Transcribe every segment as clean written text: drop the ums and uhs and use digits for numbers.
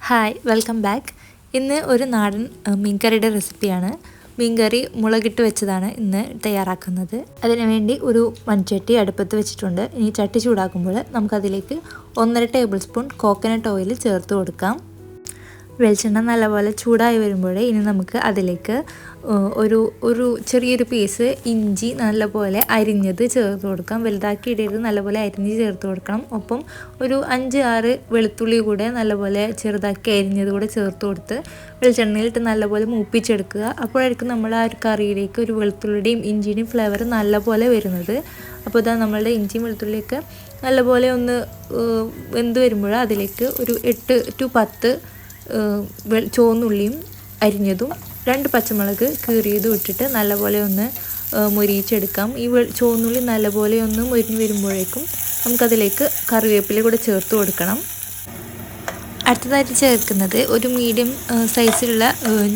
Hi welcome back. ഇന്ന് ഒരു നാടൻ മീൻകറിയുടെ റെസിപ്പിയാണ്. മീൻകറി മുളകിട്ട് വെച്ചതാണ് ഇന്ന് തയ്യാറാക്കുന്നത്. അതിനുവേണ്ടി ഒരു മൺചട്ടി അടുപ്പത്ത് വെച്ചിട്ടുണ്ട്. ഇനി ചട്ടി ചൂടാക്കുമ്പോൾ നമുക്കതിലേക്ക് 1.5 ടേബിൾ സ്പൂൺ കോക്കനട്ട് ഓയിൽ ചേർത്ത് കൊടുക്കാം. വെളിച്ചെണ്ണ നല്ലപോലെ ചൂടായി വരുമ്പോഴേ ഇനി നമുക്ക് അതിലേക്ക് ഒരു ചെറിയൊരു പീസ് ഇഞ്ചി നല്ലപോലെ അരിഞ്ഞത് ചേർത്ത് കൊടുക്കാം. വലുതാക്കി ഇടരുത്, നല്ലപോലെ അരിഞ്ഞ് ചേർത്ത് കൊടുക്കണം. ഒപ്പം ഒരു 5-6 വെളുത്തുള്ളി കൂടെ നല്ലപോലെ ചെറുതാക്കി അരിഞ്ഞത് കൂടെ ചേർത്ത് കൊടുത്ത് വെളിച്ചെണ്ണയിലിട്ട് നല്ലപോലെ മൂപ്പിച്ചെടുക്കുക. അപ്പോഴായിരിക്കും നമ്മൾ ആ ഒരു കറിയിലേക്ക് ഒരു വെളുത്തുള്ളിയുടെയും ഇഞ്ചിയുടെയും ഫ്ലേവർ നല്ലപോലെ വരുന്നത്. അപ്പോൾ ഇതാ നമ്മളുടെ ഇഞ്ചിയും വെളുത്തുള്ളിയൊക്കെ നല്ലപോലെ ഒന്ന് വെന്ത് വരുമ്പോൾ അതിലേക്ക് ഒരു 8 to 10 ചുവന്നുള്ളിയും അരിഞ്ഞതും 2 പച്ചമുളക് കീറിയതും ഇട്ടിട്ട് നല്ലപോലെ ഒന്ന് മൊരിയിച്ചെടുക്കാം. ഈ ചുവന്നുള്ളി നല്ലപോലെ ഒന്ന് മൊരിഞ്ഞ് വരുമ്പോഴേക്കും നമുക്കതിലേക്ക് കറിവേപ്പില കൂടെ ചേർത്ത് കൊടുക്കണം. അടുത്തതായിട്ട് ചേർക്കുന്നത് ഒരു മീഡിയം സൈസിലുള്ള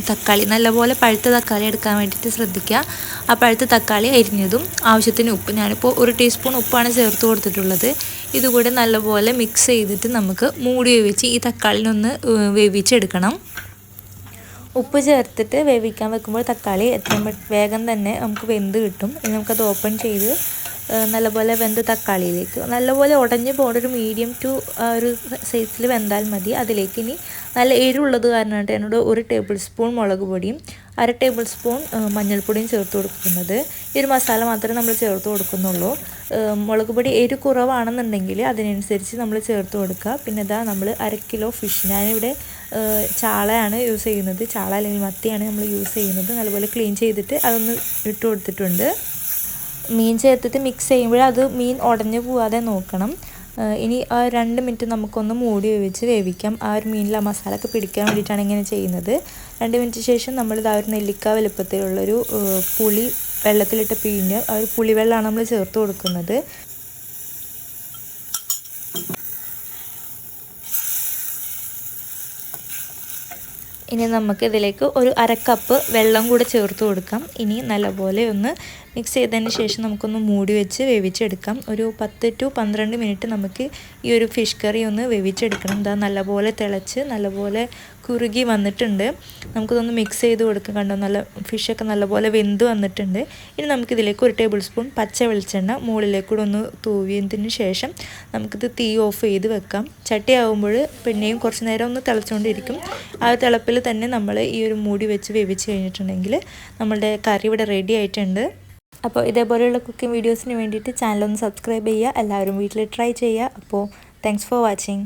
തക്കാളി, നല്ലപോലെ പഴുത്ത തക്കാളി എടുക്കാൻ വേണ്ടിയിട്ട് ശ്രദ്ധിക്കുക. ആ പഴുത്ത തക്കാളി അരിഞ്ഞതും ആവശ്യത്തിന് ഉപ്പ്, ഞാനിപ്പോൾ 1 ടീസ്പൂൺ ഉപ്പാണ് ചേർത്ത് കൊടുത്തിട്ടുള്ളത്. ഇതുകൂടെ നല്ലപോലെ മിക്സ് ചെയ്തിട്ട് നമുക്ക് മൂടി വേവിച്ച് ഈ തക്കാളിനൊന്ന് വേവിച്ചെടുക്കണം. ഉപ്പ് ചേർത്തിട്ട് വേവിക്കാൻ വെക്കുമ്പോൾ തക്കാളി വേഗം തന്നെ നമുക്ക് വെന്ത് കിട്ടും. ഇനി നമുക്കത് ഓപ്പൺ ചെയ്ത് നല്ലപോലെ വെന്ത് തക്കാളിയിലേക്ക് നല്ലപോലെ ഉടഞ്ഞ് പോകുന്ന ഒരു മീഡിയം ടു ഒരു സൈസിൽ വെന്താൽ മതി. അതിലേക്ക് ഇനി നല്ല എരിവുള്ളത് കാരണമായിട്ട് എന്നോട് 1 ടേബിൾ സ്പൂൺ മുളക് പൊടിയും 1/2 ടേബിൾ സ്പൂൺ മഞ്ഞൾപ്പൊടിയും ചേർത്ത് കൊടുക്കുന്നത്. ഈ ഒരു മസാല മാത്രമേ നമ്മൾ ചേർത്ത് കൊടുക്കുന്നുള്ളൂ. മുളക് പൊടി എരി കുറവാണെന്നുണ്ടെങ്കിൽ അതിനനുസരിച്ച് നമ്മൾ ചേർത്ത് കൊടുക്കുക. പിന്നെ ഇതാ നമ്മൾ 1/2 കിലോ ഫിഷ്, ഞാനിവിടെ ചാളയാണ് യൂസ് ചെയ്യുന്നത്, ചാള അല്ലെങ്കിൽ മത്തിയാണ് നമ്മൾ യൂസ് ചെയ്യുന്നത്. നല്ലപോലെ ക്ലീൻ ചെയ്തിട്ട് അതൊന്ന് ഇട്ട് കൊടുത്തിട്ടുണ്ട്. മീൻ ചേർത്തിട്ട് മിക്സ് ചെയ്യുമ്പോൾ അത് മീൻ ഉടഞ്ഞു പോവാതെ നോക്കണം. ഇനി ആ 2 മിനിറ്റ് നമുക്കൊന്ന് മൂടി വേവിക്കാം. ആ ഒരു മീനിൽ ആ മസാലയൊക്കെ പിടിക്കാൻ വേണ്ടിയിട്ടാണ് ഇങ്ങനെ ചെയ്യുന്നത്. 2 മിനിറ്റ് ശേഷം നമ്മൾ ആ ഒരു നെല്ലിക്ക വലുപ്പത്തിലുള്ളൊരു പുളി വെള്ളത്തിലിട്ട് പിഴിഞ്ഞ് ആ ഒരു പുളിവെള്ളമാണ് നമ്മൾ ചേർത്ത് കൊടുക്കുന്നത്. ഇനി നമുക്ക് ഇതിലേക്ക് ഒരു 1/2 കപ്പ് വെള്ളം കൂടെ ചേർത്ത് കൊടുക്കാം. ഇനി നല്ലപോലെ ഒന്ന് മിക്സ് ചെയ്തതിന് ശേഷം നമുക്കൊന്ന് മൂടി വെച്ച് വേവിച്ചെടുക്കാം. ഒരു 10 to 12 മിനിറ്റ് നമുക്ക് ഈ ഒരു ഫിഷ് കറി ഒന്ന് വേവിച്ചെടുക്കണം. ഇതാ നല്ലപോലെ തിളച്ച് നല്ലപോലെ കുറുകി വന്നിട്ടുണ്ട്. നമുക്കിതൊന്ന് മിക്സ് ചെയ്ത് കൊടുക്കാം. കണ്ടോ, നല്ല ഫിഷൊക്കെ നല്ലപോലെ വെന്ത് വന്നിട്ടുണ്ട്. ഇനി നമുക്കിതിലേക്ക് 1 ടേബിൾ സ്പൂൺ പച്ച വെളിച്ചെണ്ണ മുകളിലേക്കൂടെ ഒന്ന് തൂവിയതിന് ശേഷം നമുക്കിത് തീ ഓഫ് ചെയ്ത് വെക്കാം. ചട്ടി ആകുമ്പോൾ പിന്നെയും കുറച്ച് നേരം ഒന്ന് തിളച്ചുകൊണ്ടിരിക്കും. ആ തിളപ്പിൽ തന്നെ നമ്മൾ ഈ ഒരു മൂടി വെച്ച് വേവിച്ച് കഴിഞ്ഞിട്ടുണ്ടെങ്കിൽ നമ്മളുടെ കറി ഇവിടെ റെഡി ആയിട്ടുണ്ട്. അപ്പോൾ ഇതേപോലെയുള്ള കുക്കിംഗ് വീഡിയോസിന് വേണ്ടിയിട്ട് ചാനലൊന്ന് സബ്സ്ക്രൈബ് ചെയ്യുക. എല്ലാവരും വീട്ടിൽ ട്രൈ ചെയ്യുക. അപ്പോൾ താങ്ക്സ് ഫോർ വാച്ചിങ്.